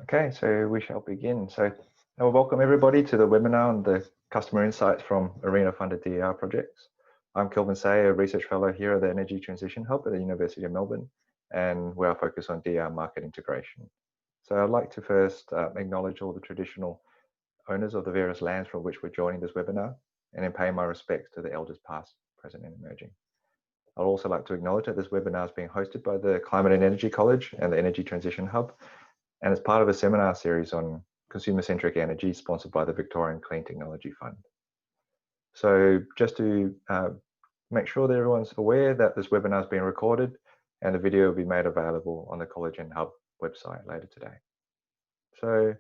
Okay, so we shall begin. Welcome everybody to the webinar on the customer insights from ARENA funded DER projects. I'm Kelvin Say, a research fellow here at the Energy Transition Hub at the University of Melbourne, and we are focused on DER market integration. So I'd like to first acknowledge all the traditional owners of the various lands from which we're joining this webinar, and then pay my respects to the elders past, present, and emerging. I'd also like to acknowledge that this webinar is being hosted by the Climate and Energy College and the Energy Transition Hub, and as part of a seminar series on consumer-centric energy sponsored by the Victorian Clean Technology Fund. So just to make sure that everyone's aware that this webinar is being recorded and the video will be made available on the College and Hub website later today. So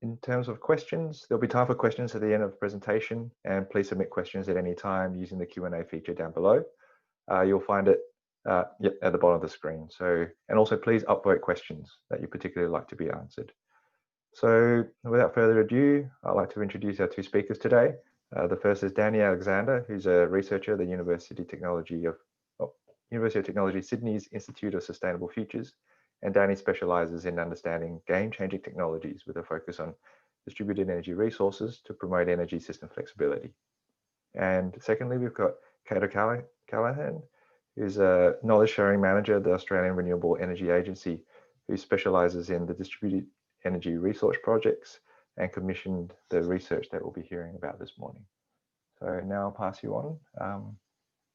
in terms of questions, there'll be time for questions at the end of the presentation, and please submit questions at any time using the Q&A feature down below. You'll find it at the bottom of the screen. And also please upvote questions that you particularly like to be answered. So without further ado, I'd like to introduce our two speakers today. The first is Dani Alexander, who's a researcher at the University of Technology Sydney's Institute of Sustainable Futures. And Dani specializes in understanding game-changing technologies with a focus on distributed energy resources to promote energy system flexibility. And secondly, we've got Kate Callahan, who's a knowledge sharing manager at the Australian Renewable Energy Agency, who specialises in the distributed energy resource projects and commissioned the research that we'll be hearing about this morning. So now I'll pass you on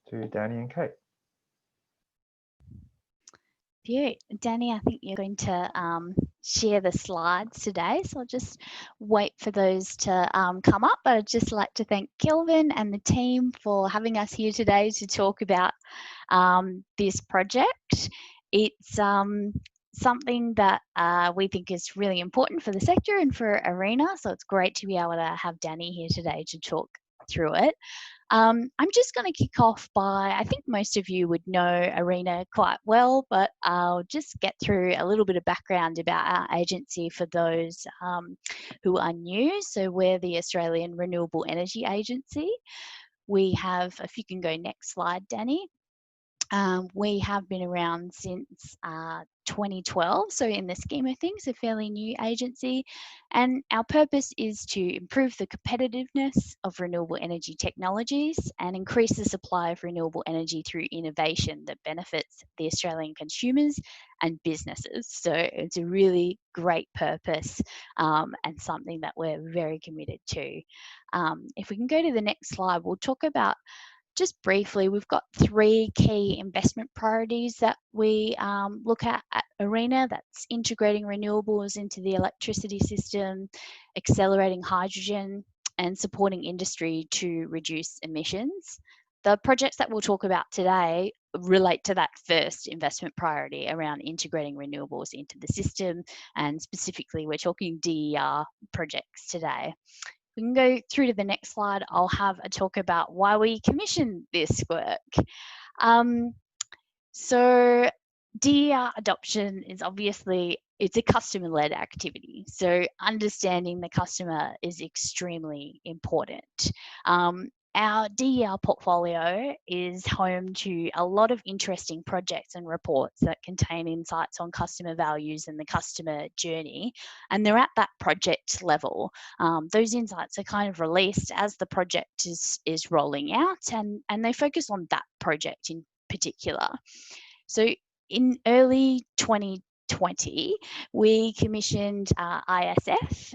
to Dani and Kate. Dani, I think you're going to share the slides today, so I'll just wait for those to come up. But I'd just like to thank Kelvin and the team for having us here today to talk about this project. It's something that we think is really important for the sector and for ARENA, so it's great to be able to have Dani here today to talk through it. I'm just going to kick off by, I think most of you would know ARENA quite well, but I'll just get through a little bit of background about our agency for those who are new. So we're the Australian Renewable Energy Agency. We have, if you can go next slide, Dani. We have been around since 2012, so in the scheme of things, a fairly new agency. And our purpose is to improve the competitiveness of renewable energy technologies and increase the supply of renewable energy through innovation that benefits the Australian consumers and businesses. So it's a really great purpose and something that we're very committed to. If we can go to the next slide, we'll talk about just briefly, we've got three key investment priorities that we look at ARENA. That's integrating renewables into the electricity system, accelerating hydrogen, and supporting industry to reduce emissions. The projects that we'll talk about today relate to that first investment priority around integrating renewables into the system, and specifically we're talking DER projects today. We can go through to the next slide. I'll have a talk about why we commissioned this work. So DER adoption is obviously, it's a customer-led activity. So understanding the customer is extremely important. Our DER portfolio is home to a lot of interesting projects and reports that contain insights on customer values and the customer journey, and they're at that project level. Those insights are kind of released as the project is rolling out, and they focus on that project in particular. So in early 2020, we commissioned ISF,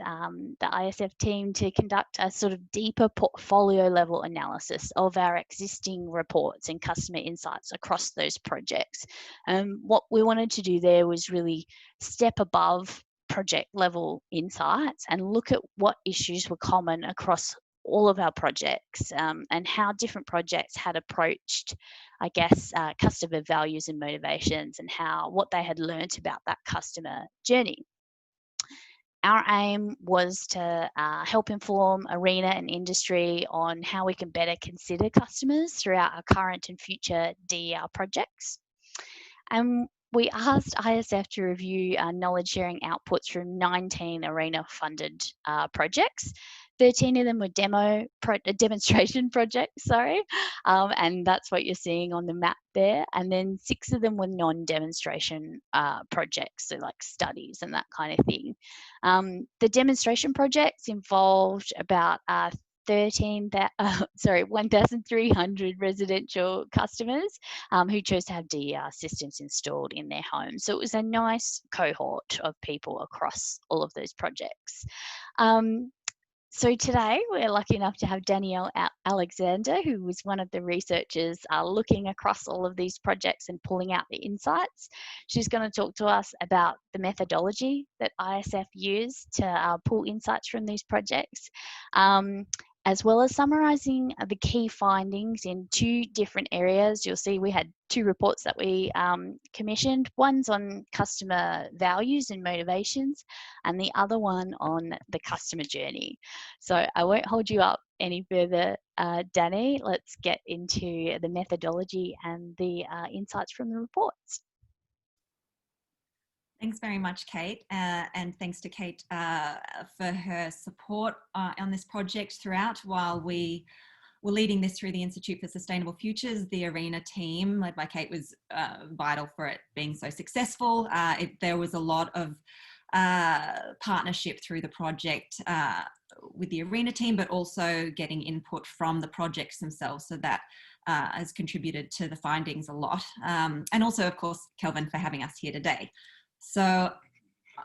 the ISF team, to conduct a sort of deeper portfolio level analysis of our existing reports and customer insights across those projects. What we wanted to do there was really step above project level insights and look at what issues were common across all of our projects and how different projects had approached, I guess, customer values and motivations, and what they had learnt about that customer journey. Our aim was to help inform ARENA and industry on how we can better consider customers throughout our current and future DER projects. And we asked ISF to review knowledge sharing outputs from 19 ARENA funded projects. 13 of them were demonstration projects, and that's what you're seeing on the map there. And then 6 of them were non-demonstration projects, so like studies and that kind of thing. The demonstration projects involved about 1,300 residential customers who chose to have DER systems installed in their homes. So it was a nice cohort of people across all of those projects. So today we're lucky enough to have Danielle Alexander, who was one of the researchers looking across all of these projects and pulling out the insights. She's going to talk to us about the methodology that ISF used to pull insights from these projects, as well as summarising the key findings in 2 different areas. You'll see we had 2 reports that we commissioned. One's on customer values and motivations, and the other one on the customer journey. So I won't hold you up any further, Dani. Let's get into the methodology and the insights from the reports. Thanks very much, Kate, and thanks to Kate for her support on this project throughout. While we were leading this through the Institute for Sustainable Futures, the ARENA team, led by Kate, was vital for it being so successful. There was a lot of partnership through the project with the ARENA team, but also getting input from the projects themselves, so that has contributed to the findings a lot. And also, of course, Kelvin, for having us here today. So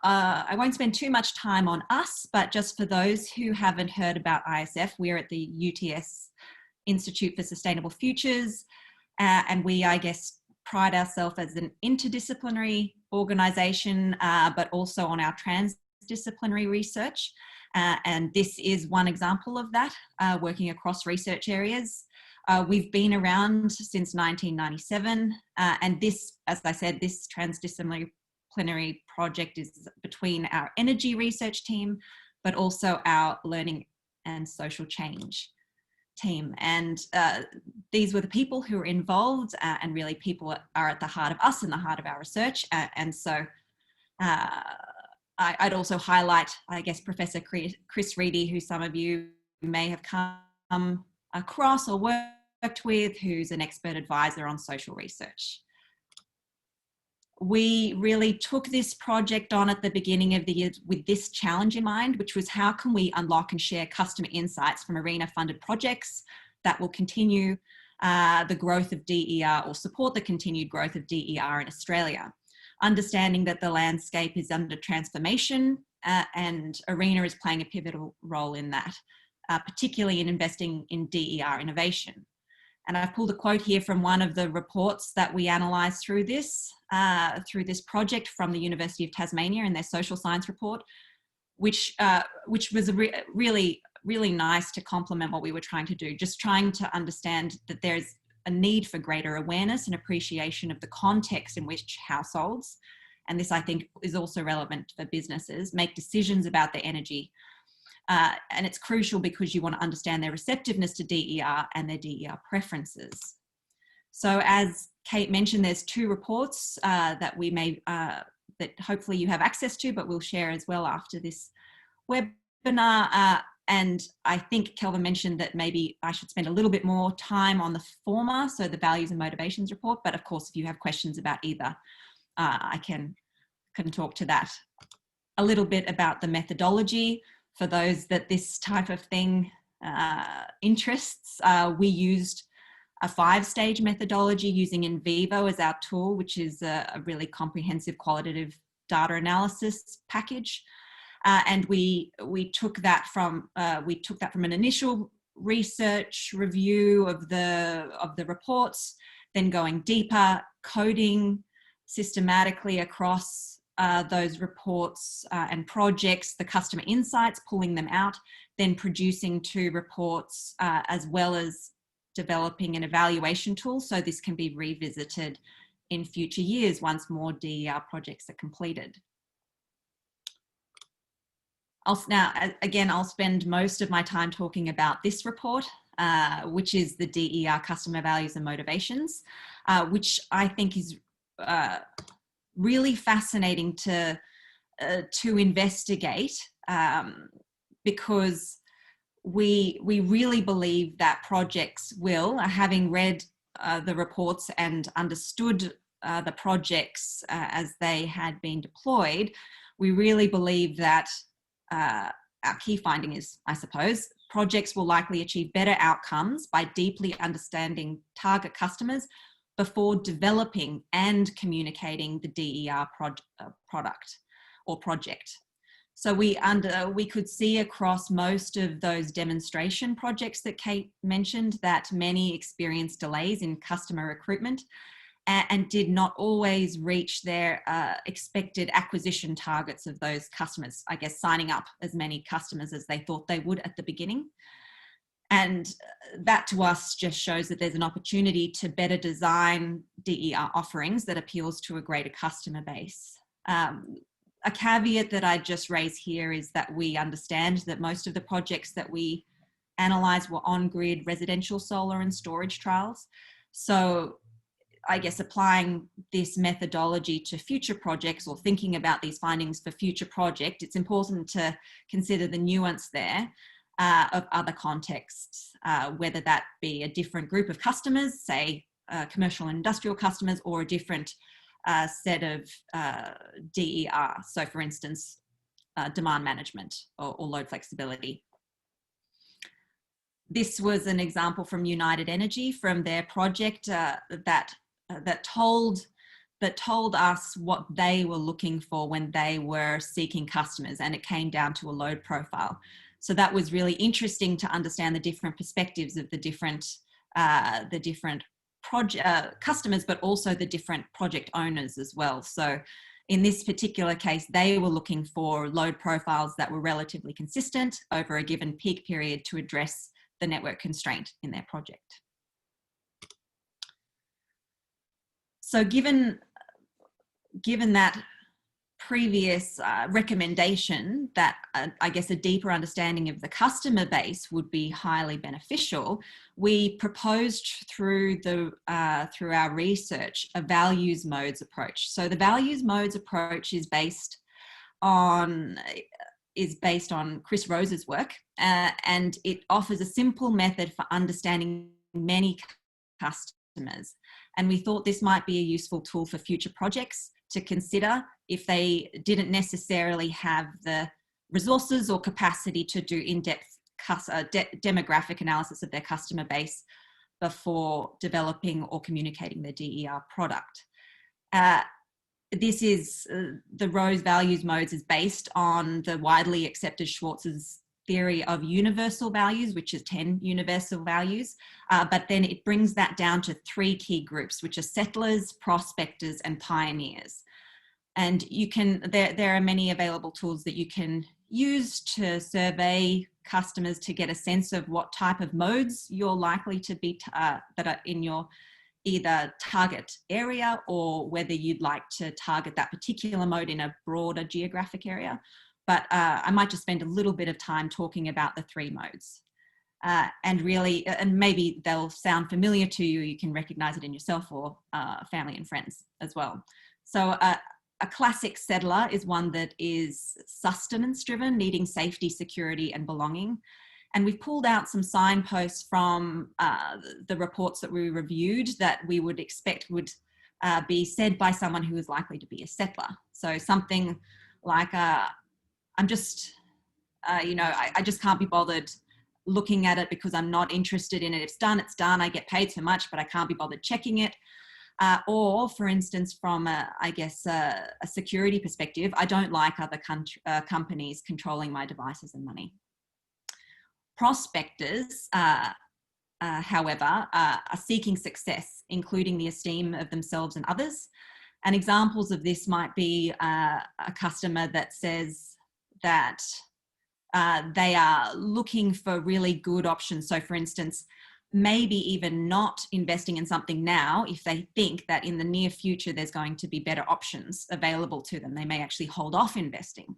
I won't spend too much time on us, but just for those who haven't heard about ISF, we're at the UTS Institute for Sustainable Futures, and we, I guess, pride ourselves as an interdisciplinary organisation, but also on our transdisciplinary research. And this is one example of that, working across research areas. We've been around since 1997, and this, as I said, this transdisciplinary project is between our energy research team, but also our learning and social change team. And these were the people who were involved, and really people are at the heart of us and the heart of our research. And so I'd also highlight, I guess, Professor Chris Reedy, who some of you may have come across or worked with, who's an expert advisor on social research. We really took this project on at the beginning of the year with this challenge in mind, which was how can we unlock and share customer insights from ARENA funded projects that will continue the growth of DER, or support the continued growth of DER in Australia. Understanding that the landscape is under transformation, and ARENA is playing a pivotal role in that, particularly in investing in DER innovation. And I've pulled a quote here from one of the reports that we analysed through this project from the University of Tasmania in their social science report, which was really nice to complement what we were trying to do, just trying to understand that there's a need for greater awareness and appreciation of the context in which households, and this I think is also relevant for businesses, make decisions about their energy. And it's crucial because you want to understand their receptiveness to DER and their DER preferences. So as Kate mentioned, there's 2 reports that we may, that hopefully you have access to, but we'll share as well after this webinar. And I think Kelvin mentioned that maybe I should spend a little bit more time on the former, so the values and motivations report. But of course, if you have questions about either, I can talk to that. A little bit about the methodology. For those that this type of thing interests, we used a 5-stage methodology using NVivo as our tool, which is a really comprehensive qualitative data analysis package. And we took that from an initial research review of the reports, then going deeper, coding systematically across those reports and projects, the customer insights, pulling them out, then producing 2 reports, as well as developing an evaluation tool, so this can be revisited in future years once more DER projects are completed. I'll spend most of my time talking about this report, which is the DER Customer Values and Motivations, which I think is really fascinating to investigate, because we really believe that projects will, having read the reports and understood the projects as they had been deployed, we really believe that our key finding is, I suppose, projects will likely achieve better outcomes by deeply understanding target customers before developing and communicating the DER product or project. So we could see across most of those demonstration projects that Kate mentioned that many experienced delays in customer recruitment and did not always reach their expected acquisition targets of those customers, I guess signing up as many customers as they thought they would at the beginning. And that to us just shows that there's an opportunity to better design DER offerings that appeals to a greater customer base. A caveat that I just raise here is that we understand that most of the projects that we analysed were on-grid residential solar and storage trials. So I guess applying this methodology to future projects or thinking about these findings for future projects, it's important to consider the nuance there of other contexts, whether that be a different group of customers, say commercial and industrial customers, or a different set of DER. So for instance, demand management or load flexibility. This was an example from United Energy from their project that told us what they were looking for when they were seeking customers, and it came down to a load profile. So that was really interesting to understand the different perspectives of the different customers, but also the different project owners as well. So in this particular case, they were looking for load profiles that were relatively consistent over a given peak period to address the network constraint in their project. So given that previous recommendation that I guess a deeper understanding of the customer base would be highly beneficial, we proposed through our research a values modes approach. So the values modes approach is based on Chris Rose's work, and it offers a simple method for understanding many customers. And we thought this might be a useful tool for future projects to consider if they didn't necessarily have the resources or capacity to do in-depth demographic analysis of their customer base before developing or communicating their DER product. This is the Rose values modes is based on the widely accepted Schwartz's theory of universal values, which is 10 universal values, but then it brings that down to 3 key groups, which are settlers, prospectors, and pioneers. And you can, there are many available tools that you can use to survey customers to get a sense of what type of modes you're likely to be, that are in your either target area or whether you'd like to target that particular mode in a broader geographic area. But I might just spend a little bit of time talking about the 3 modes. And really, and maybe they'll sound familiar to you, you can recognize it in yourself or family and friends as well. So a classic settler is one that is sustenance driven, needing safety, security, and belonging. And we've pulled out some signposts from the reports that we reviewed that we would expect would be said by someone who is likely to be a settler. So something like, I'm just, I just can't be bothered looking at it because I'm not interested in it. It's done, I get paid so much, but I can't be bothered checking it. Or for instance, from a security perspective, I don't like other companies controlling my devices and money. Prospectors, however, are seeking success, including the esteem of themselves and others. And examples of this might be a customer that says that they are looking for really good options. So for instance, maybe even not investing in something now if they think that in the near future there's going to be better options available to them. They may actually hold off investing.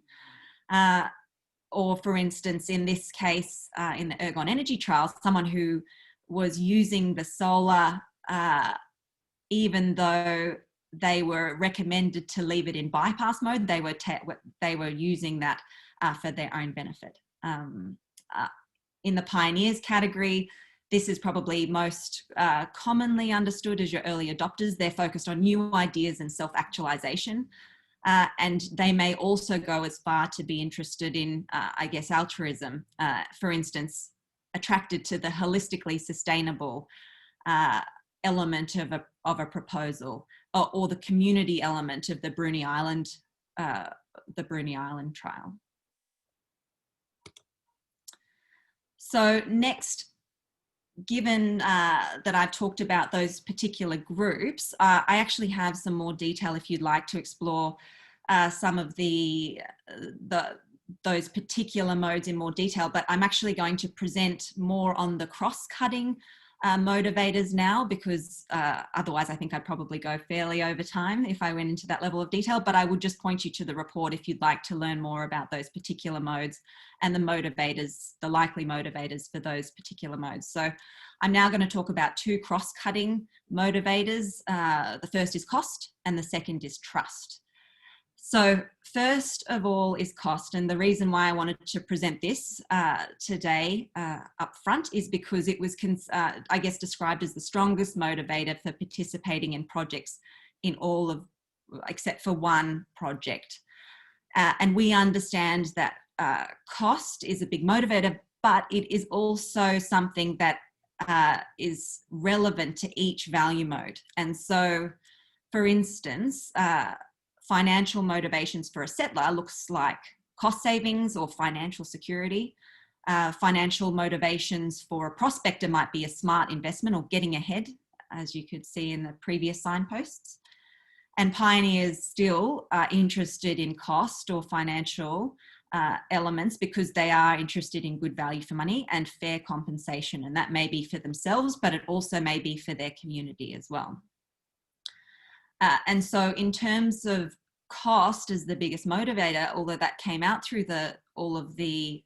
Or for instance, in this case, in the Ergon Energy trials, someone who was using the solar even though they were recommended to leave it in bypass mode. They were using that for their own benefit. In the pioneers category, this is probably most commonly understood as your early adopters. They're focused on new ideas and self-actualization. And they may also go as far to be interested in, I guess, altruism. For instance, attracted to the holistically sustainable element of a proposal, or the community element of the Bruny Island trial. So next, given that I've talked about those particular groups, I actually have some more detail if you'd like to explore some of those particular modes in more detail, but I'm actually going to present more on the cross-cutting motivators now, because otherwise I think I'd probably go fairly over time if I went into that level of detail. But I would just point you to the report if you'd like to learn more about those particular modes and the motivators, the likely motivators for those particular modes. So I'm now going to talk about two cross-cutting motivators. The first is cost and the second is trust. So first of all is cost, and the reason why I wanted to present this today up front is because it was, I guess, described as the strongest motivator for participating in projects in all of, except for one project. And we understand that cost is a big motivator, but it is also something that is relevant to each value mode. And so, for instance, financial motivations for a settler looks like cost savings or financial security. Financial motivations for a prospector might be a smart investment or getting ahead, as you could see in the previous signposts. And pioneers still are interested in cost or financial elements because they are interested in good value for money and fair compensation. And that may be for themselves, but it also may be for their community as well. And so in terms of cost as the biggest motivator, although that came out through all of the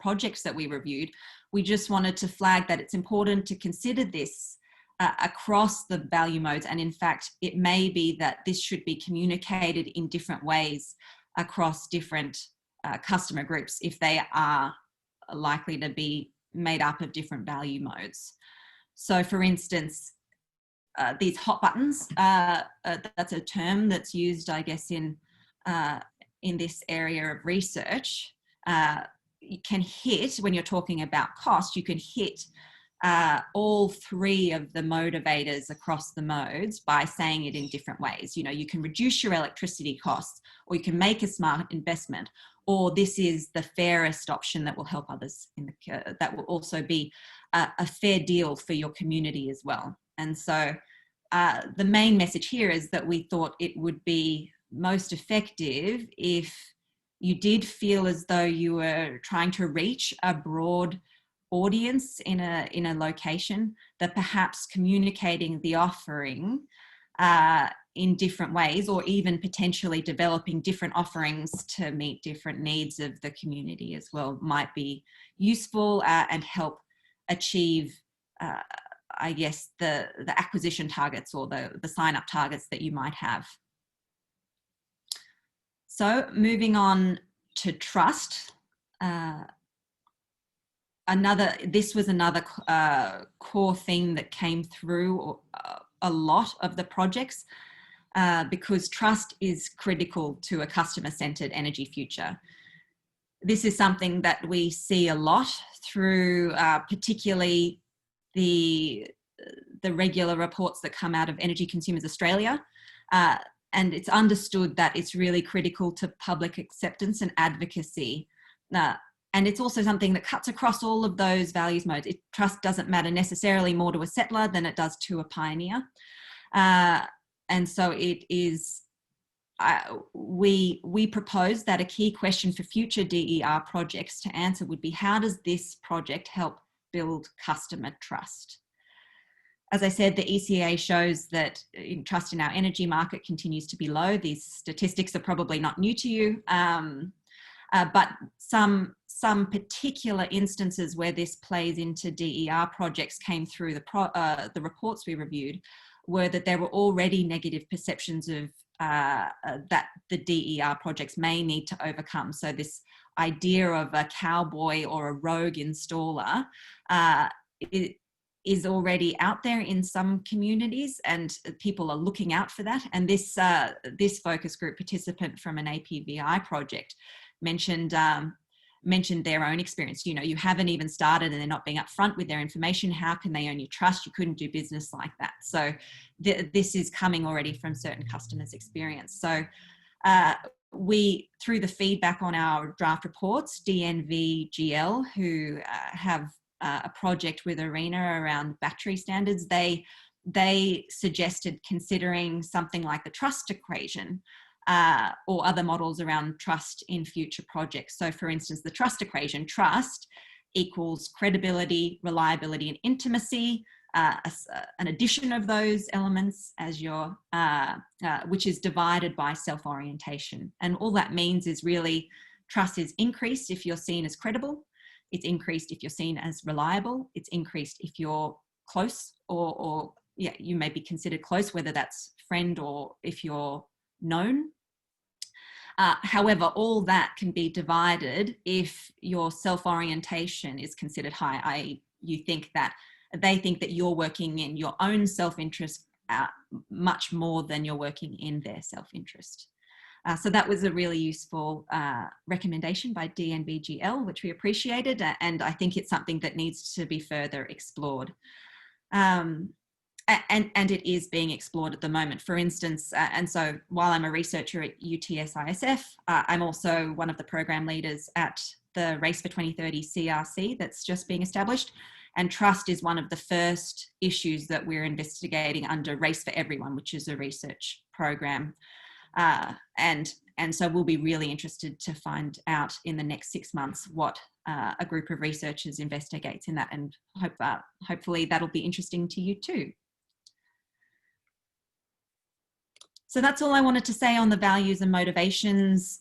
projects that we reviewed, we just wanted to flag that it's important to consider this across the value modes. And in fact, it may be that this should be communicated in different ways across different customer groups if they are likely to be made up of different value modes. So for instance, these hot buttons, that's a term that's used, I guess, in this area of research. You can hit, when you're talking about cost, you can hit all three of the motivators across the modes by saying it in different ways. You know, you can reduce your electricity costs, or you can make a smart investment, or this is the fairest option that will help others that will also be a fair deal for your community as well. And so the main message here is that we thought it would be most effective if you did feel as though you were trying to reach a broad audience in a location, that perhaps communicating the offering in different ways, or even potentially developing different offerings to meet different needs of the community as well, might be useful and help achieve I guess the acquisition targets or the sign up targets that you might have. So moving on to trust, this was another core theme that came through a lot of the projects, because trust is critical to a customer-centered energy future. This is something that we see a lot through particularly the regular reports that come out of Energy Consumers Australia. And it's understood that it's really critical to public acceptance and advocacy. And it's also something that cuts across all of those values modes. Trust doesn't matter necessarily more to a settler than it does to a pioneer. And so it is, we propose that a key question for future DER projects to answer would be, how does this project help build customer trust? As I said, the ECA shows that trust in our energy market continues to be low. These statistics are probably not new to you, but some particular instances where this plays into DER projects came through the reports we reviewed, were that there were already negative perceptions of that the DER projects may need to overcome. So this idea of a cowboy or a rogue installer is already out there in some communities, and people are looking out for that. And this this focus group participant from an APVI project mentioned their own experience. You know, you haven't even started and they're not being upfront with their information. How can they own your trust? You couldn't do business like that. So this is coming already from certain customers' experience. So we, through the feedback on our draft reports, DNVGL, who have a project with ARENA around battery standards, they suggested considering something like the trust equation, or other models around trust in future projects. So for instance, the trust equation, trust equals credibility, reliability, and intimacy, an addition of those elements as your, which is divided by self-orientation. And all that means is really trust is increased if you're seen as credible, it's increased if you're seen as reliable, it's increased if you're close, or yeah, you may be considered close, whether that's friend or if you're known. However, all that can be divided if your self-orientation is considered high, i.e. you think that they think that you're working in your own self-interest much more than you're working in their self-interest. So that was a really useful recommendation by DNVGL, which we appreciated, and I think it's something that needs to be further explored. And it is being explored at the moment. For instance, and so while I'm a researcher at UTS-ISF, I'm also one of the program leaders at the Race for 2030 CRC that's just being established. And trust is one of the first issues that we're investigating under Race for Everyone, which is a research program. And so we'll be really interested to find out in the next 6 months what a group of researchers investigates in that, and hopefully that'll be interesting to you too. So that's all I wanted to say on the values and motivations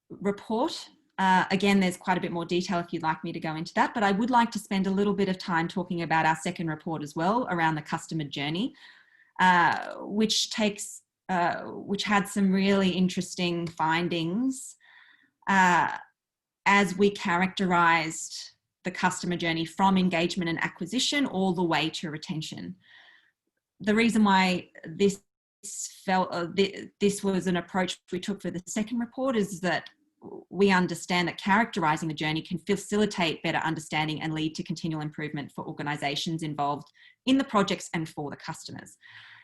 report. Again, there's quite a bit more detail if you'd like me to go into that, but I would like to spend a little bit of time talking about our second report as well, around the customer journey, which had some really interesting findings as we characterized the customer journey from engagement and acquisition all the way to retention. The reason why this was an approach we took for the second report is that we understand that characterizing the journey can facilitate better understanding and lead to continual improvement for organizations involved in the projects and for the customers.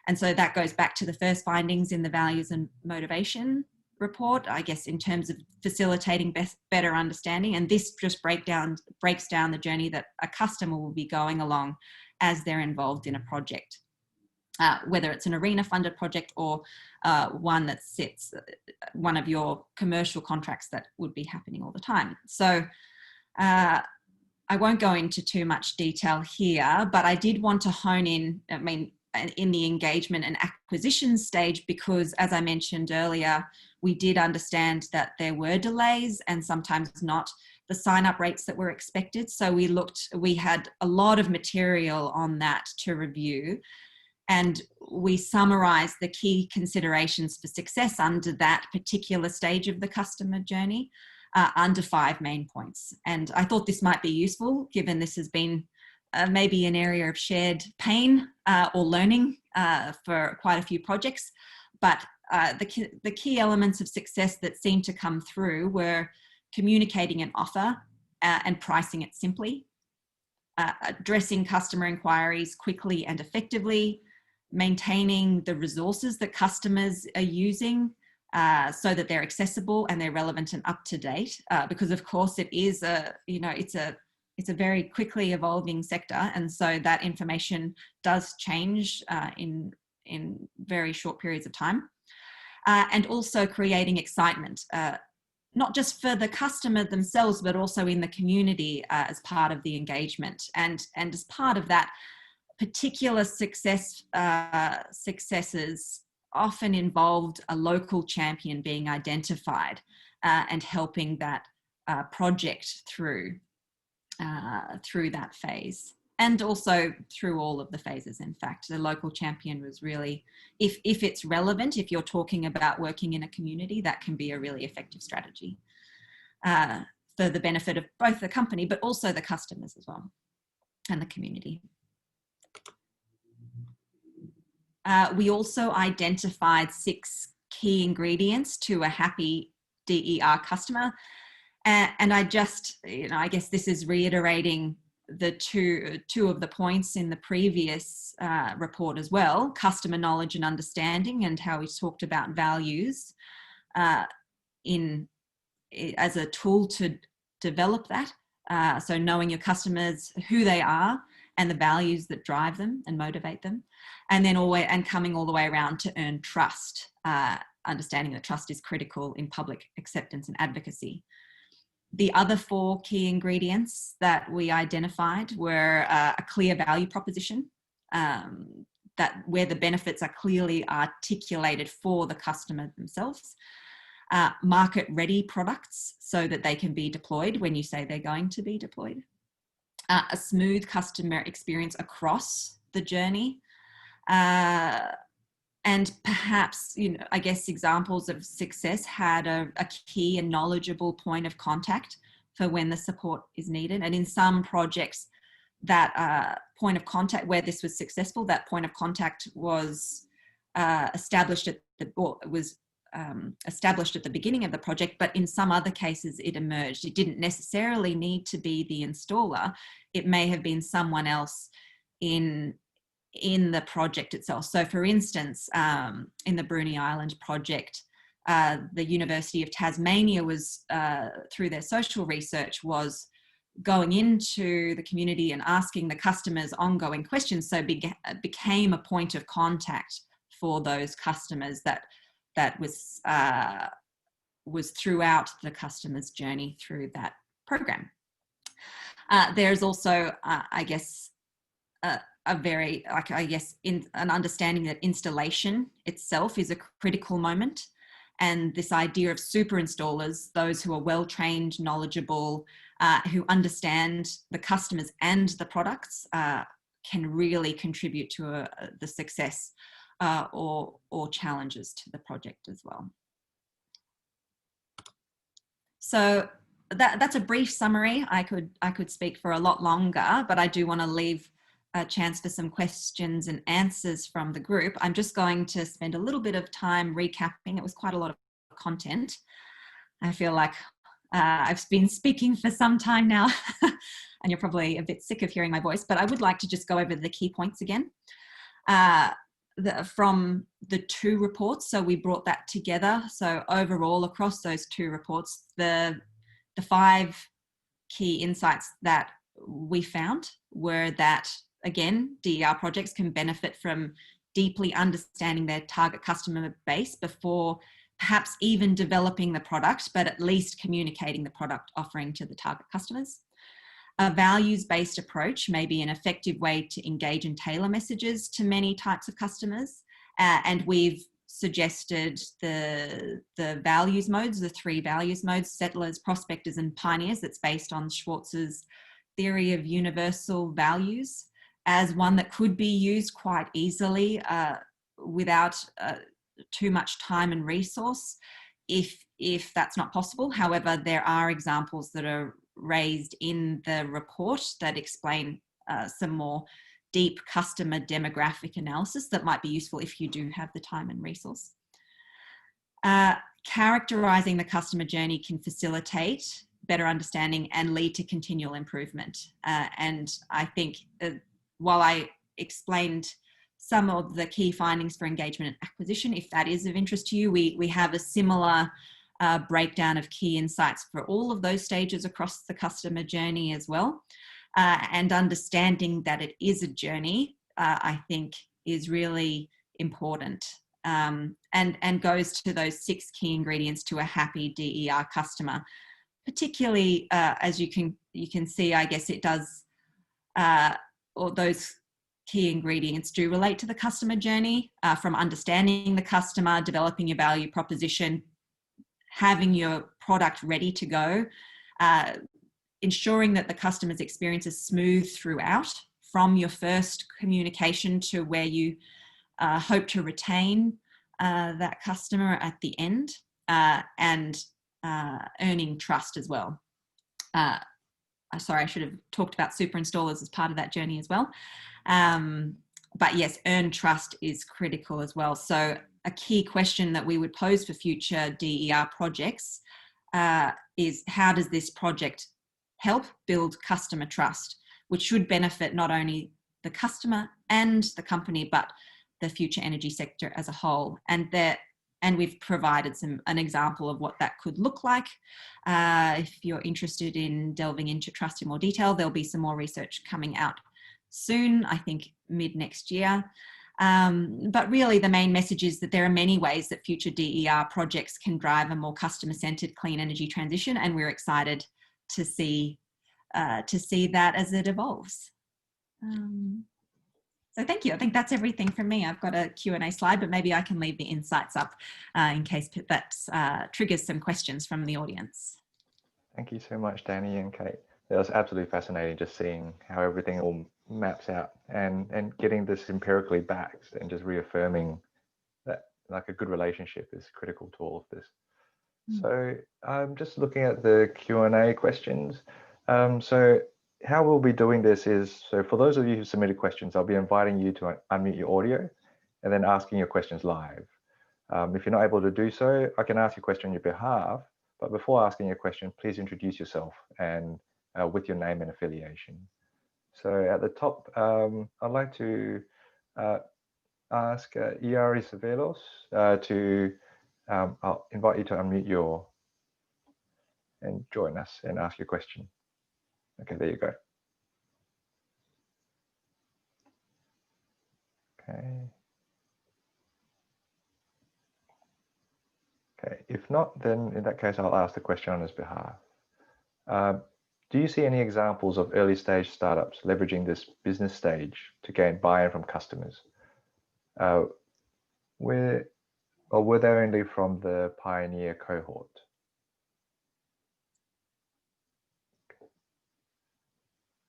And so that goes back to the first findings in the values and motivation report, I guess, in terms of facilitating better understanding. And this just breaks down the journey that a customer will be going along as they're involved in a project. Whether it's an ARENA funded project or one that sits one of your commercial contracts that would be happening all the time. So I won't go into too much detail here, but I did want to hone in, in the engagement and acquisition stage, because as I mentioned earlier, we did understand that there were delays and sometimes not the sign-up rates that were expected. So we had a lot of material on that to review. And we summarised the key considerations for success under that particular stage of the customer journey under 5 main points. And I thought this might be useful, given this has been maybe an area of shared pain or learning for quite a few projects. But the key elements of success that seemed to come through were communicating an offer and pricing it simply, addressing customer inquiries quickly and effectively, maintaining the resources that customers are using so that they're accessible and they're relevant and up to date, because of course it is it's a very quickly evolving sector, and so that information does change in very short periods of time, and also creating excitement, not just for the customer themselves, but also in the community as part of the engagement, and as part of that, particular successes often involved a local champion being identified and helping that project through that phase. and also through all of the phases. In fact, the local champion was really, if it's relevant, if you're talking about working in a community, that can be a really effective strategy for the benefit of both the company, but also the customers as well, and the community. We also identified 6 key ingredients to a happy DER customer. And I just, I guess this is reiterating the two of the points in the previous report as well: customer knowledge and understanding, and how we talked about values as a tool to develop that. So knowing your customers, who they are, and the values that drive them and motivate them, and then coming all the way around to earn trust, understanding that trust is critical in public acceptance and advocacy. The other 4 key ingredients that we identified were a clear value proposition, that where the benefits are clearly articulated for the customer themselves, market-ready products so that they can be deployed when you say they're going to be deployed, a smooth customer experience across the journey, and perhaps, I guess examples of success had a key and knowledgeable point of contact for when the support is needed. And in some projects, that point of contact, where this was successful, that point of contact was established at the beginning of the project, but in some other cases it emerged. It didn't necessarily need to be the installer. It may have been someone else in the project itself. So for instance, in the Bruny Island project, the University of Tasmania was, through their social research, was going into the community and asking the customers ongoing questions. So became a point of contact for those customers that was throughout the customer's journey through that program. There's also, I guess, an understanding that installation itself is a critical moment, and this idea of super installers, those who are well trained, knowledgeable, who understand the customers and the products, can really contribute to the success or challenges to the project as well. So that's a brief summary. I could speak for a lot longer, but I do want to leave a chance for some questions and answers from the group. I'm just going to spend a little bit of time recapping. It was quite a lot of content. I feel like I've been speaking for some time now and you're probably a bit sick of hearing my voice, but I would like to just go over the key points again from the 2 reports. So we brought that together. So overall, across those 2 reports, the 5 key insights that we found were that, again, DER projects can benefit from deeply understanding their target customer base before perhaps even developing the product, but at least communicating the product offering to the target customers. A values-based approach may be an effective way to engage and tailor messages to many types of customers. And we've suggested the values modes, the 3 values modes: settlers, prospectors, and pioneers, that's based on Schwartz's theory of universal values, as one that could be used quite easily without too much time and resource, if that's not possible. However, there are examples that are raised in the report that explain some more deep customer demographic analysis that might be useful if you do have the time and resource. Characterizing the customer journey can facilitate better understanding and lead to continual improvement. And I think while I explained some of the key findings for engagement and acquisition, if that is of interest to you, we have a similar breakdown of key insights for all of those stages across the customer journey as well. And understanding that it is a journey, I think, is really important, and goes to those 6 key ingredients to a happy DER customer. Particularly, as you can see, I guess it does, or those key ingredients do relate to the customer journey, from understanding the customer, developing your value proposition, having your product ready to go, ensuring that the customer's experience is smooth throughout, from your first communication to where you hope to retain that customer at the end, and earning trust as well. Sorry, I should have talked about super installers as part of that journey as well. But yes, earned trust is critical as well. So a key question that we would pose for future DER projects is, how does this project help build customer trust, which should benefit not only the customer and the company, but the future energy sector as a whole. And we've provided an example of what that could look like. If you're interested in delving into trust in more detail, there'll be some more research coming out soon, I think mid next year. But really the main message is that there are many ways that future DER projects can drive a more customer-centered clean energy transition, and we're excited to see that as it evolves. So thank you. I think that's everything from me. I've got a Q&A slide, but maybe I can leave the insights up in case that triggers some questions from the audience. Thank you so much, Dani and Kate. That was absolutely fascinating, just seeing how everything all maps out and getting this empirically backed and just reaffirming that like a good relationship is critical to all of this. So I'm just looking at the Q&A questions. So how we'll be doing this is, so for those of you who submitted questions, I'll be inviting you to unmute your audio and then asking your questions live. If you're not able to do so, I can ask your question on your behalf, but before asking your question, please introduce yourself and with your name and affiliation. So at the top, I'd like to ask Iari Sevelos I'll invite you to unmute and join us and ask your question. Okay, there you go. Okay, if not, then in that case, I'll ask the question on his behalf. Do you see any examples of early stage startups leveraging this business stage to gain buy-in from customers? Were they only from the pioneer cohort?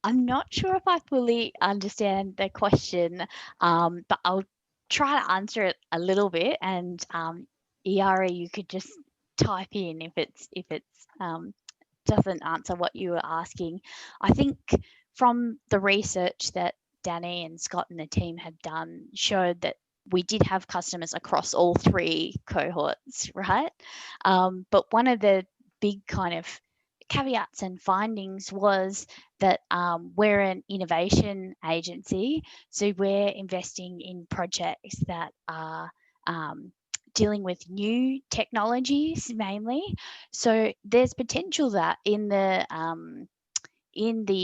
I'm not sure if I fully understand the question, but I'll try to answer it a little bit. And Iari, you could just type in if it's doesn't answer what you were asking. I think from the research that Dani and Scott and the team had done showed that we did have customers across all three cohorts, right? But one of the big kind of caveats and findings was that we're an innovation agency, so we're investing in projects that are dealing with new technologies mainly. So there's potential that in the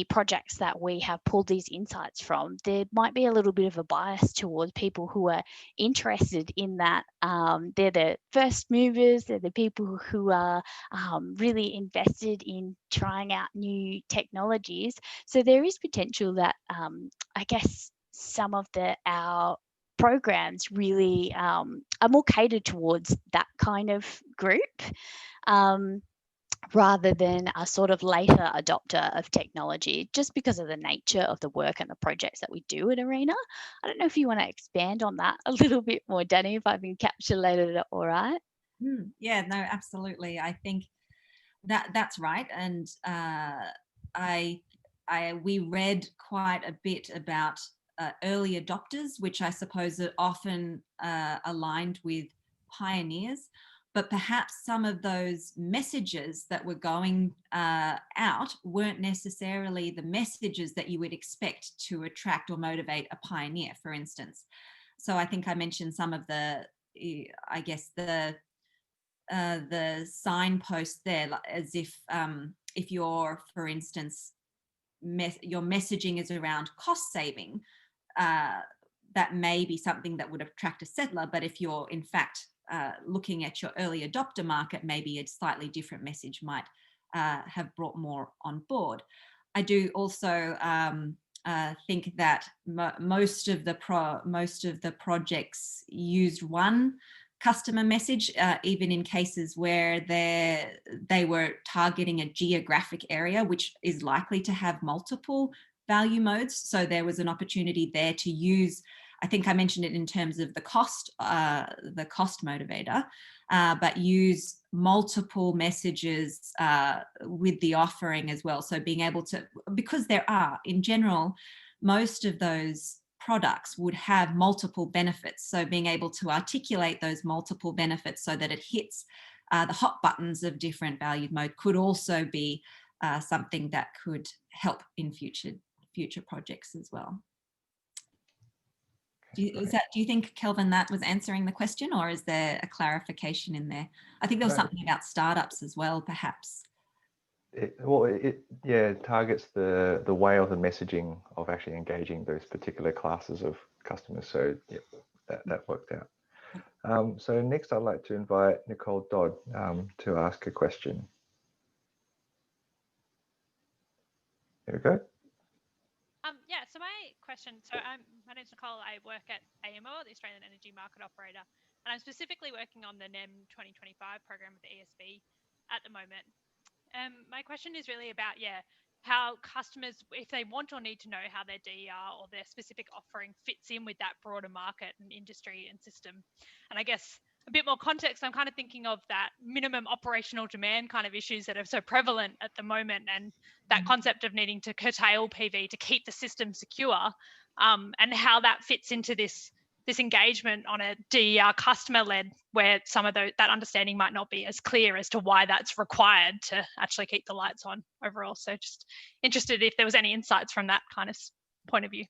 projects that we have pulled these insights from, there might be a little bit of a bias towards people who are interested in that. They're the first movers, they're the people who are really invested in trying out new technologies. So there is potential that I guess some of our programs really are more catered towards that kind of group. Rather than a sort of later adopter of technology, just because of the nature of the work and the projects that we do at Arena. I don't know if you want to expand on that a little bit more, Dani, if I've encapsulated it all right. Yeah, no, absolutely. I think that's right. And we read quite a bit about early adopters, which I suppose are often aligned with pioneers. But perhaps some of those messages that were going out weren't necessarily the messages that you would expect to attract or motivate a pioneer, for instance. So I think I mentioned some of the, I guess, the signposts there, as if you're, for instance, your messaging is around cost saving, that may be something that would attract a settler. But if you're, in fact, looking at your early adopter market, maybe a slightly different message might have brought more on board. I do also think that most of the projects used one customer message, even in cases where they were targeting a geographic area, which is likely to have multiple value modes. So there was an opportunity there to use, I think I mentioned it in terms of the cost motivator, but use multiple messages with the offering as well. So being able to, because there are, in general, most of those products would have multiple benefits. So being able to articulate those multiple benefits so that it hits the hot buttons of different valued mode could also be something that could help in future projects as well. Do you think, Kelvin, that was answering the question, or is there a clarification in there? I think there was something about startups as well, perhaps. It targets the way of the messaging of actually engaging those particular classes of customers. So yeah, that worked out. So next, I'd like to invite Nicole Dodd to ask a question. There we go. Yeah, so my question, my name's Nicole, I work at AMO, the Australian Energy Market Operator, and I'm specifically working on the NEM 2025 program with the ESB at the moment. My question is really about, how customers, if they want or need to know how their DER or their specific offering fits in with that broader market and industry and system. And I guess a bit more context, I'm kind of thinking of that minimum operational demand kind of issues that are so prevalent at the moment, and that concept of needing to curtail PV to keep the system secure, and how that fits into this engagement on a DER customer led, where some of that understanding might not be as clear as to why that's required to actually keep the lights on overall. So just interested if there was any insights from that kind of point of view.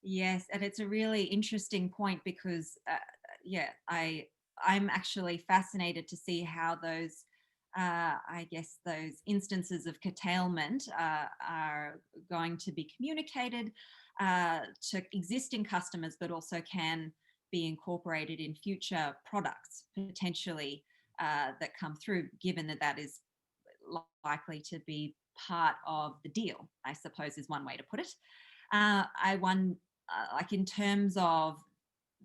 Yes, and it's a really interesting point because I'm actually fascinated to see how those those instances of curtailment are going to be communicated to existing customers, but also can be incorporated in future products potentially that come through, given that is likely to be part of the deal, I suppose is one way to put it. Like in terms of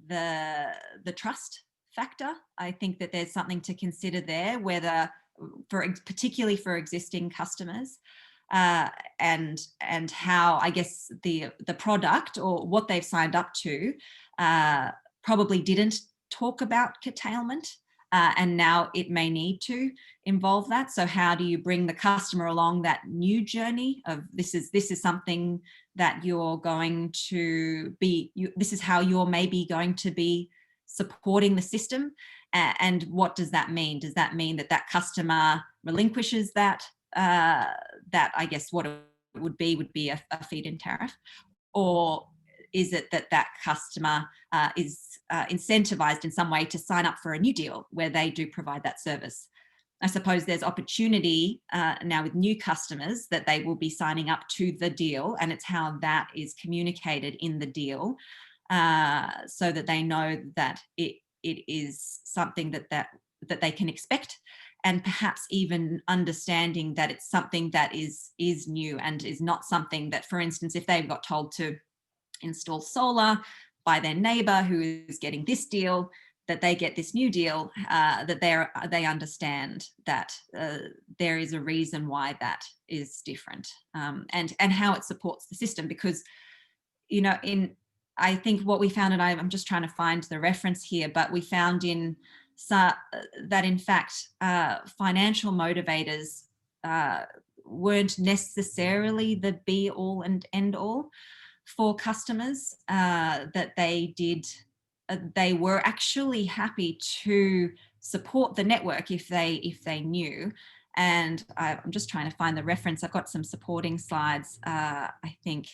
the trust factor, I think that there's something to consider there, whether particularly for existing customers, and how I guess the product or what they've signed up to probably didn't talk about curtailment, and now it may need to involve that. So how do you bring the customer along that new journey of this is something that you're going to be, this is how you're maybe going to be supporting the system, and what does that mean? Does that mean that customer relinquishes that I guess what it would be a feed-in tariff, or is it that customer is incentivized in some way to sign up for a new deal where they do provide that service? I suppose there's opportunity now with new customers that they will be signing up to the deal, and it's how that is communicated in the deal, so that they know that it is something that they can expect, and perhaps even understanding that it's something that is new and is not something that, for instance, if they've got told to install solar by their neighbor who is getting this deal, that they get this new deal, that they understand that there is a reason why that is different, and how it supports the system. Because, you know, I think what we found, and I'm just trying to find the reference here, but we found that in fact financial motivators weren't necessarily the be all and end all for customers, that they were actually happy to support the network if they knew. And I'm just trying to find the reference. I've got some supporting slides. I think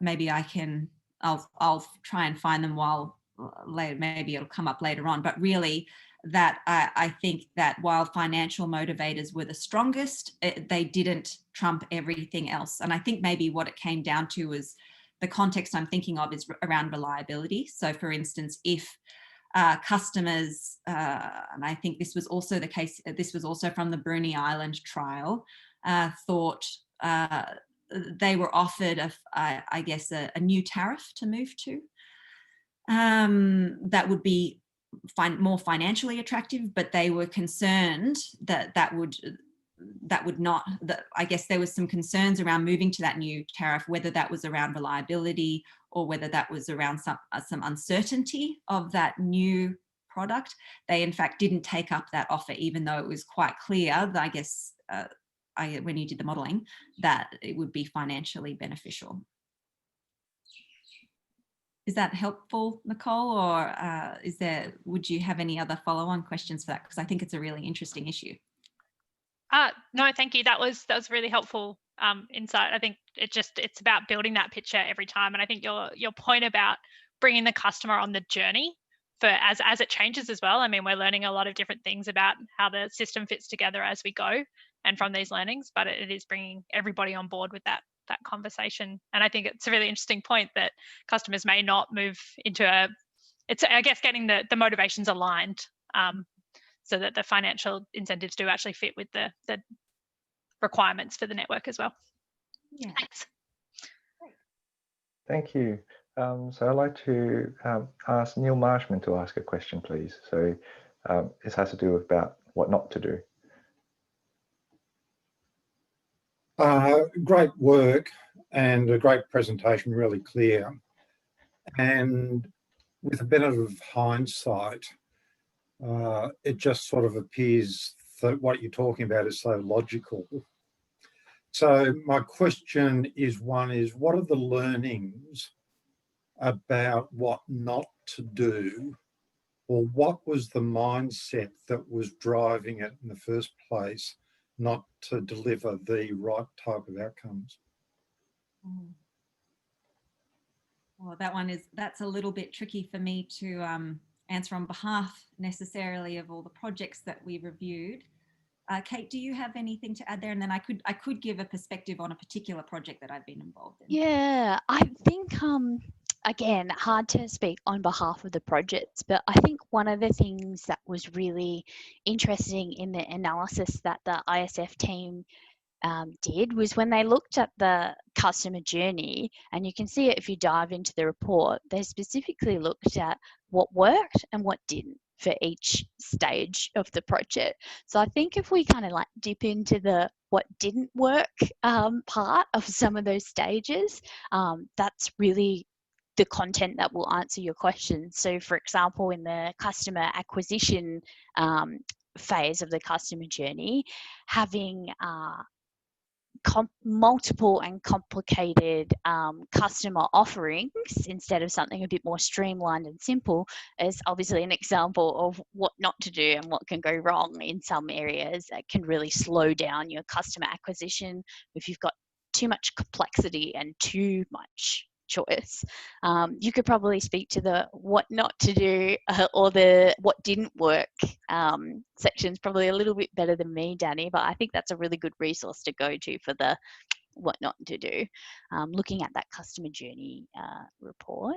maybe I'll try and find them while later, maybe it'll come up later on. But really, that I think that while financial motivators were the strongest, they didn't trump everything else. And I think maybe what it came down to was, the context I'm thinking of is around reliability. So for instance, if customers, and I think this was also the case, this was also from the Bruny Island trial, thought they were offered a new tariff to move to, that would be more financially attractive, but they were concerned that that would not, I guess there was some concerns around moving to that new tariff, whether that was around reliability or whether that was around some uncertainty of that new product. They in fact didn't take up that offer, even though it was quite clear, I guess, when you did the modelling, that it would be financially beneficial. Is that helpful, Nicole, or would you have any other follow-on questions for that? Because I think it's a really interesting issue. No, thank you. That was really helpful insight. I think it's about building that picture every time. And I think your point about bringing the customer on the journey for as it changes as well. I mean, we're learning a lot of different things about how the system fits together as we go and from these learnings, but it is bringing everybody on board with that conversation. And I think it's a really interesting point that customers may not move into it's I guess getting the motivations aligned so that the financial incentives do actually fit with the requirements for the network as well. Yeah. Thanks. Thank you. So I'd like to ask Neil Marshman to ask a question, please. So this has to do with about what not to do. Great work and a great presentation, really clear. And with a bit of hindsight, it just sort of appears that what you're talking about is so logical. So my question is, what are the learnings about what not to do, or what was the mindset that was driving it in the first place not to deliver the right type of outcomes? Well, that's a little bit tricky for me to answer on behalf necessarily of all the projects that we reviewed. Kate, do you have anything to add there? And then I could give a perspective on a particular project that I've been involved in. Yeah, I think again, hard to speak on behalf of the projects, but I think one of the things that was really interesting in the analysis that the ISF team did was when they looked at the customer journey, and you can see it if you dive into the report, they specifically looked at what worked and what didn't for each stage of the project. So I think if we kind of like dip into the what didn't work part of some of those stages, that's really the content that will answer your questions. So for example, in the customer acquisition phase of the customer journey, having multiple and complicated customer offerings instead of something a bit more streamlined and simple is obviously an example of what not to do and what can go wrong in some areas that can really slow down your customer acquisition if you've got too much complexity and too much choice. You could probably speak to the what not to do or the what didn't work sections probably a little bit better than me, Dani, but I think that's a really good resource to go to for the what not to do, looking at that customer journey report.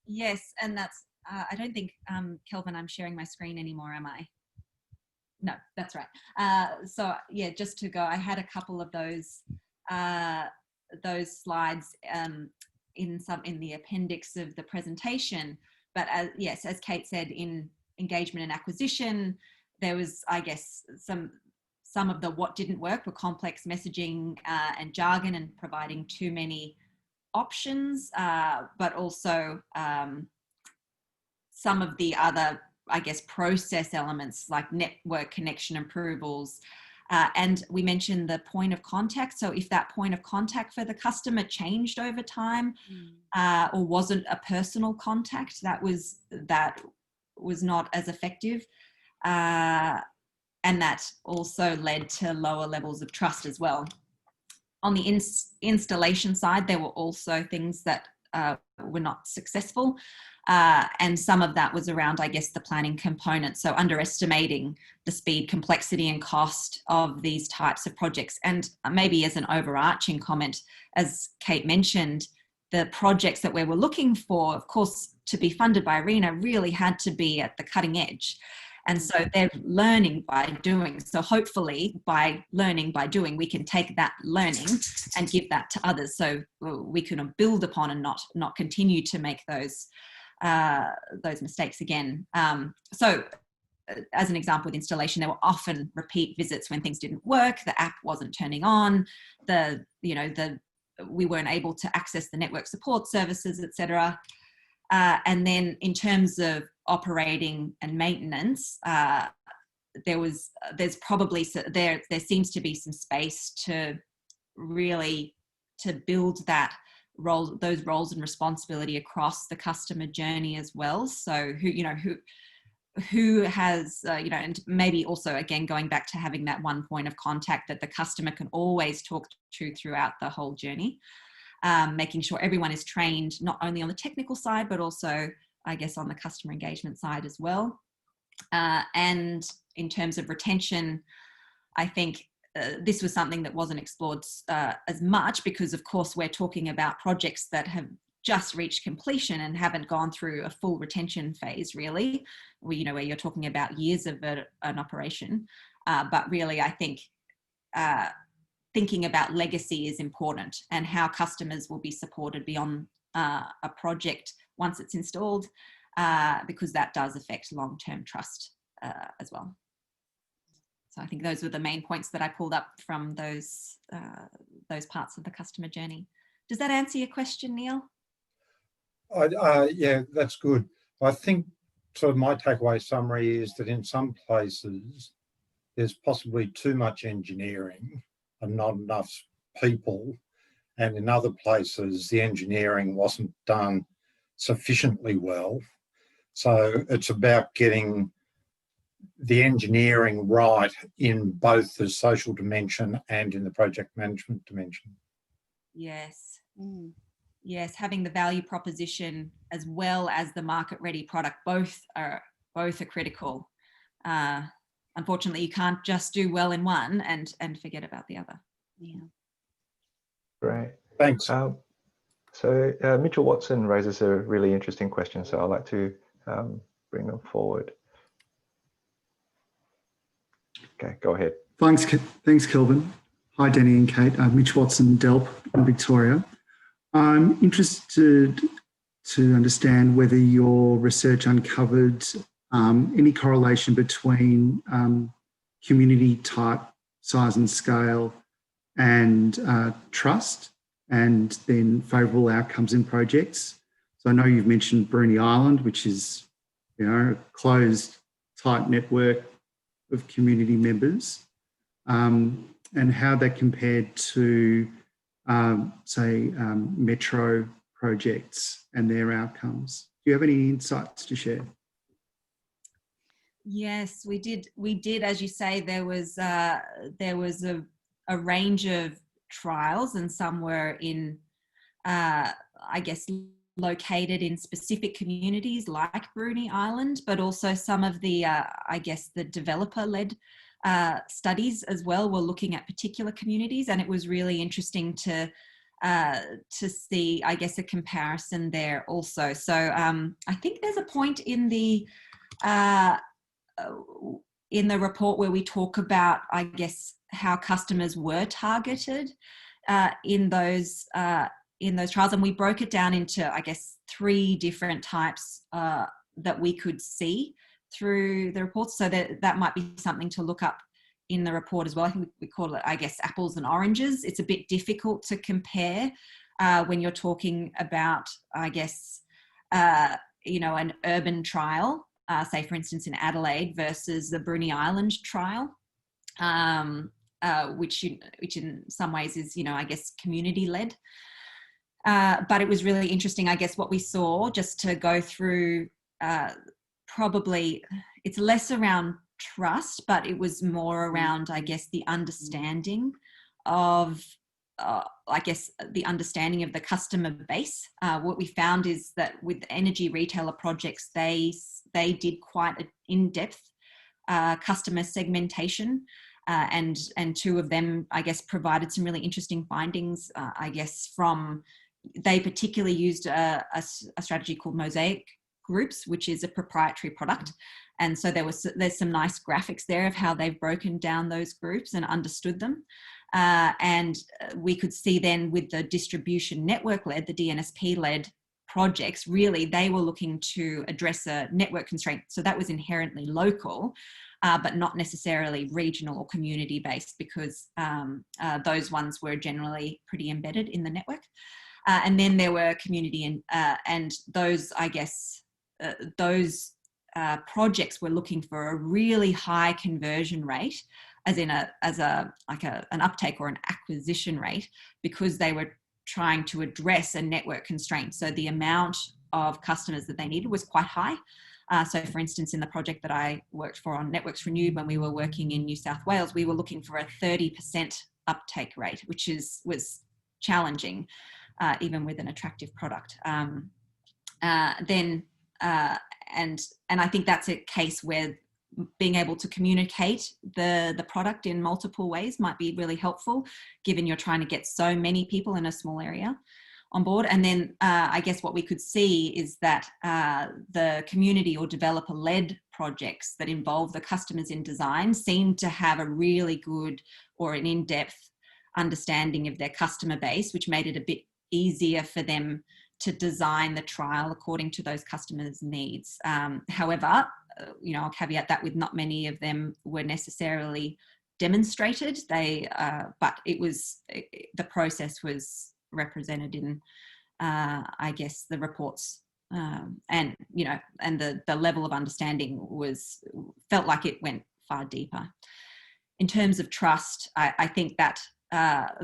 Yes, and that's, I don't think, Kelvin, I'm sharing my screen anymore, am I? No, that's right. So yeah, just to go, I had a couple of those slides in the appendix of the presentation, but yes, as Kate said, in engagement and acquisition, there was, I guess, some of the what didn't work were complex messaging and jargon and providing too many options, but also some of the other, I guess, process elements like network connection approvals. And we mentioned the point of contact. So if that point of contact for the customer changed over time or wasn't a personal contact, that was not as effective. And that also led to lower levels of trust as well. On the installation side, there were also things that were not successful. And some of that was around, I guess, the planning component. So underestimating the speed, complexity and cost of these types of projects. And maybe as an overarching comment, as Kate mentioned, the projects that we were looking for, of course, to be funded by ARENA really had to be at the cutting edge. And so they're learning by doing. So hopefully by learning by doing, we can take that learning and give that to others. So we can build upon and not continue to make those mistakes again. So as an example with installation, there were often repeat visits when things didn't work, the app wasn't turning on, we weren't able to access the network support services, etc. And then in terms of operating and maintenance, there seems to be some space to really to build those roles and responsibility across the customer journey as well. So who has, and maybe also, again, going back to having that one point of contact that the customer can always talk to throughout the whole journey, making sure everyone is trained not only on the technical side, but also, I guess, on the customer engagement side as well. And in terms of retention, I think this was something that wasn't explored as much because, of course, we're talking about projects that have just reached completion and haven't gone through a full retention phase, really, where you're talking about years of an operation. But really, I think thinking about legacy is important, and how customers will be supported beyond a project once it's installed, because that does affect long-term trust as well. So I think those were the main points that I pulled up from those parts of the customer journey. Does that answer your question, Neil? Yeah, that's good. I think sort of my takeaway summary is that in some places there's possibly too much engineering and not enough people, and in other places the engineering wasn't done sufficiently well. So it's about getting the engineering right in both the social dimension and in the project management dimension. Yes. Yes, having the value proposition as well as the market-ready product, both are critical. Unfortunately, you can't just do well in one and forget about the other. Yeah. Great. Thanks. So Mitchell Watson raises a really interesting question, so I'd like to bring them forward. Okay, go ahead. Thanks, Kelvin. Hi, Dani and Kate. Mitch Watson, DELP in Victoria. I'm interested to understand whether your research uncovered any correlation between community type, size and scale and trust, and then favourable outcomes in projects. So I know you've mentioned Bruny Island, which is, a closed, tight network of community members, and how that compared to, say, metro projects and their outcomes. Do you have any insights to share? Yes, we did. We did, as you say, there was a range of trials, and some were in, I guess, located in specific communities like Bruny Island, but also some of the, I guess, the developer-led studies as well were looking at particular communities, and it was really interesting to see, I guess, a comparison there also. So I think there's a point in the report where we talk about, I guess, how customers were targeted in those trials, and we broke it down into, I guess, 3 different types that we could see through the reports. So that might be something to look up in the report as well. I think we call it, I guess, apples and oranges. It's a bit difficult to compare when you're talking about, I guess, an urban trial, say, for instance, in Adelaide versus the Bruny Island trial, which in some ways is, I guess, community-led. But it was really interesting, I guess, what we saw, just to go through, probably it's less around trust, but it was more around, I guess, the understanding of, the understanding of the customer base. What we found is that with energy retailer projects, they did quite an in-depth customer segmentation, and 2 of them, I guess, provided some really interesting findings. I guess they particularly used a strategy called Mosaic Groups, which is a proprietary product. And so there's some nice graphics there of how they've broken down those groups and understood them. And we could see then with the distribution network-led, the DNSP-led projects, really, they were looking to address a network constraint. So that was inherently local, but not necessarily regional or community based, because those ones were generally pretty embedded in the network. And then there were community and those, I guess, those projects were looking for a really high conversion rate, as in an uptake or an acquisition rate, because they were trying to address a network constraint. So the amount of customers that they needed was quite high. So for instance, in the project that I worked for on Networks Renewed, when we were working in New South Wales, we were looking for a 30% uptake rate, which was challenging, even with an attractive product. And I think that's a case where being able to communicate the product in multiple ways might be really helpful, given you're trying to get so many people in a small area on board. And then I guess what we could see is that the community or developer-led projects that involve the customers in design seem to have a really good or an in-depth understanding of their customer base, which made it a bit easier for them to design the trial according to those customers' needs. However, I'll caveat that with not many of them were necessarily demonstrated. But the process was represented in, I guess, the reports, and the level of understanding felt like it went far deeper. In terms of trust, I think that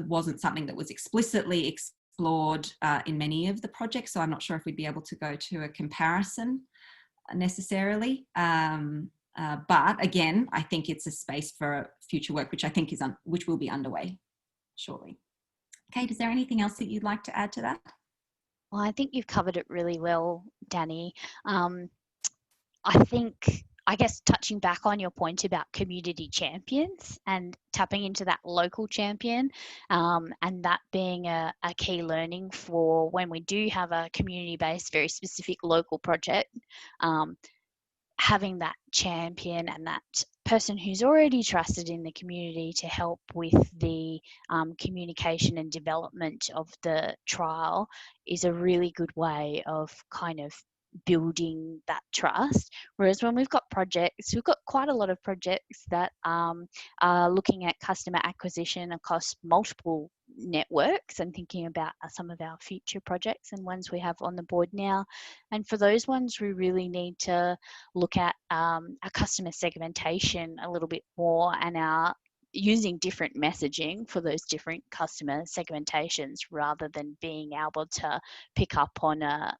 wasn't something that was explicitly explored in many of the projects, so I'm not sure if we'd be able to go to a comparison necessarily. But again, I think it's a space for future work, which I think which will be underway shortly. Kate, is there anything else that you'd like to add to that? Well, I think you've covered it really well, Dani. I guess touching back on your point about community champions and tapping into that local champion, and that being a key learning for when we do have a community-based, very specific local project, having that champion and that person who's already trusted in the community to help with the communication and development of the trial is a really good way of kind of building that trust. Whereas when we've got quite a lot of projects that are looking at customer acquisition across multiple networks, and thinking about some of our future projects and ones we have on the board now. And for those ones, we really need to look at our customer segmentation a little bit more, and our using different messaging for those different customer segmentations, rather than being able to pick up on a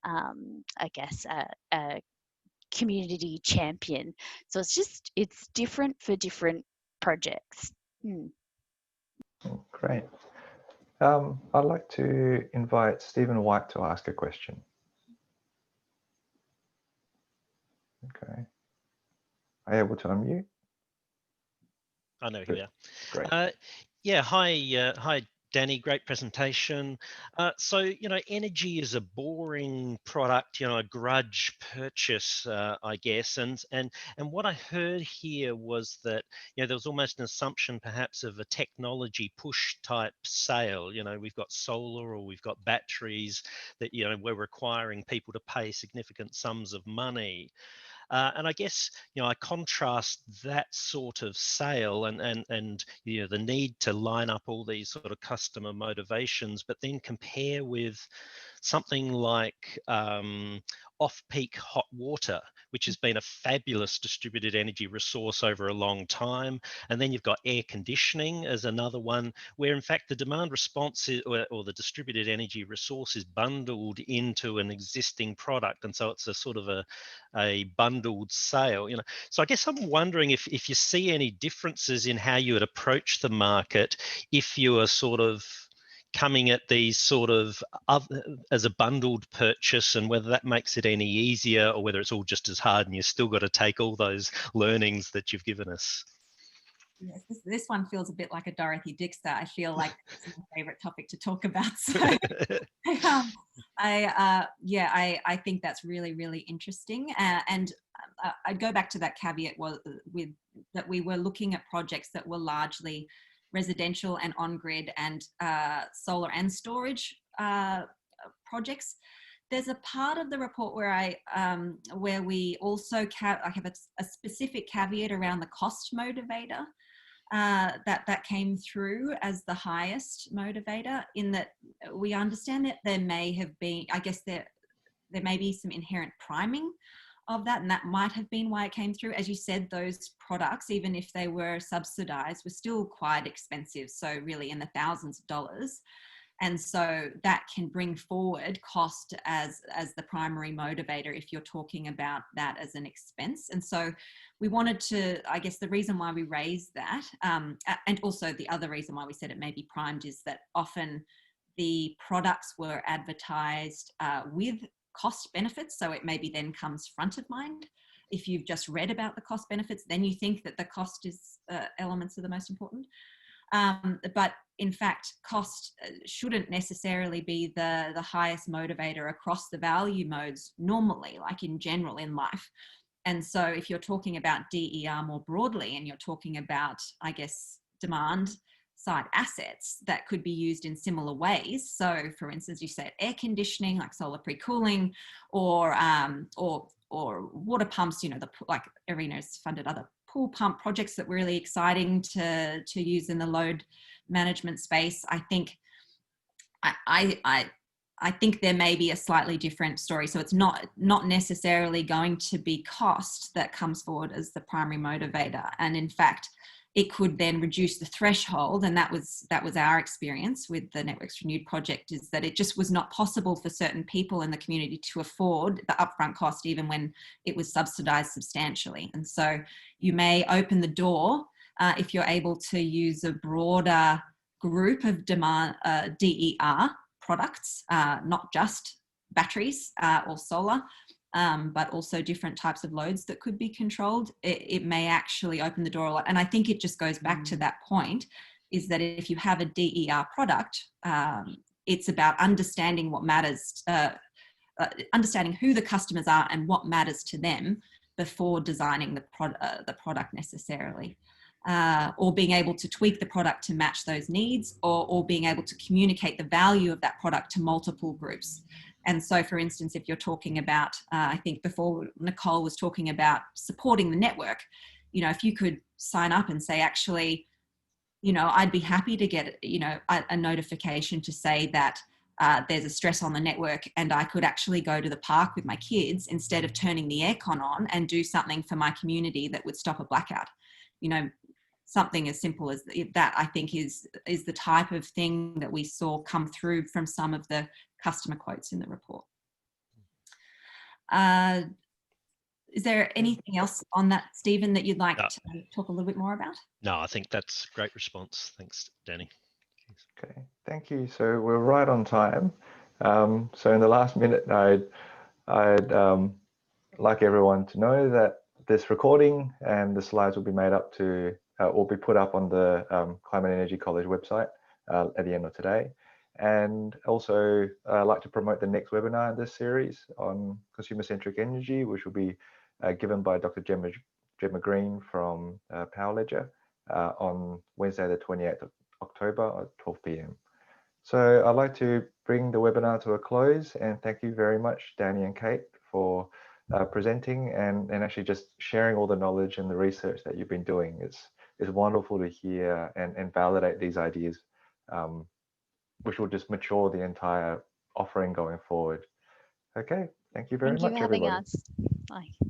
community champion. So it's different for different projects. Great. I'd like to invite Stephen White to ask a question. Okay. Are you able to unmute? I know who you are. Great. Yeah, hi Dani, great presentation. So, energy is a boring product, a grudge purchase, I guess. And what I heard here was that, there was almost an assumption perhaps of a technology push type sale. We've got solar or we've got batteries that, we're requiring people to pay significant sums of money. And I guess, I contrast that sort of sale and the need to line up all these sort of customer motivations, but then compare with something like off-peak hot water, which has been a fabulous distributed energy resource over a long time. And then you've got air conditioning as another one, where in fact the demand response or the distributed energy resource is bundled into an existing product. And so it's a sort of a bundled sale. So I guess I'm wondering if you see any differences in how you would approach the market if you are sort of coming at these sort of as a bundled purchase, and whether that makes it any easier or whether it's all just as hard and you've still got to take all those learnings that you've given us. Yes, this one feels a bit like a Dorothy Dixter. I feel like it's my favorite topic to talk about. So I think that's really, really interesting. And I'd go back to that caveat that we were looking at projects that were largely residential and on-grid and solar and storage projects. there's a part of the report where where we also I have a specific caveat around the cost motivator that came through as the highest motivator, in that we understand that there may have been, I guess there may be some inherent priming of that, and that might have been why it came through. As you said, those products, even if they were subsidized, were still quite expensive, so really in the thousands of dollars. And so that can bring forward cost as the primary motivator if you're talking about that as an expense. And so we wanted to, I guess the reason why we raised that, and also the other reason why we said it may be primed, is that often the products were advertised with cost benefits. So it maybe then comes front of mind. If you've just read about the cost benefits, then you think that the cost elements are the most important. But in fact, cost shouldn't necessarily be the highest motivator across the value modes normally, like in general in life. And so if you're talking about DER more broadly, and you're talking about, I guess, demand side assets that could be used in similar ways. So for instance, you said air conditioning, like solar pre-cooling, or water pumps, you know, like Arena's funded other pool pump projects that were really exciting to use in the load management space. I think I think there may be a slightly different story. So it's not necessarily going to be cost that comes forward as the primary motivator. And in fact, it could then reduce the threshold. And that was our experience with the Networks Renewed project, is that it just was not possible for certain people in the community to afford the upfront cost, even when it was subsidized substantially. And so you may open the door if you're able to use a broader group of demand DER products, not just batteries or solar, but also different types of loads that could be controlled. It may actually open the door a lot. And I think it just goes back to that point, is that if you have a DER product, it's about understanding what matters, understanding who the customers are and what matters to them before designing the product necessarily. Or being able to tweak the product to match those needs, or being able to communicate the value of that product to multiple groups. And so, for instance, if you're talking about, I think before Nicole was talking about supporting the network, you know, if you could sign up and say, actually, you know, I'd be happy to get, you know, a notification to say that there's a stress on the network, and I could actually go to the park with my kids instead of turning the aircon on, and do something for my community that would stop a blackout. You know, something as simple as that, I think, is the type of thing that we saw come through from some of the customer quotes in the report. Is there anything else on that, Stephen, that you'd like to talk a little bit more about? No, I think that's a great response. Thanks, Dani. Okay, thank you. So we're right on time. So in the last minute, I'd like everyone to know that this recording and the slides will be made up to, will be put up on the Climate and Energy College website at the end of today. And also I'd like to promote the next webinar in this series on consumer-centric energy, which will be given by Dr. Gemma Green from Power Ledger on Wednesday, the 28th of October at 12 p.m. So I'd like to bring the webinar to a close, and thank you very much, Dani and Kate, for presenting and actually just sharing all the knowledge and the research that you've been doing. It's wonderful to hear and validate these ideas, which will just mature the entire offering going forward. Okay, thank you very much, everybody. Thank you for having us. Bye.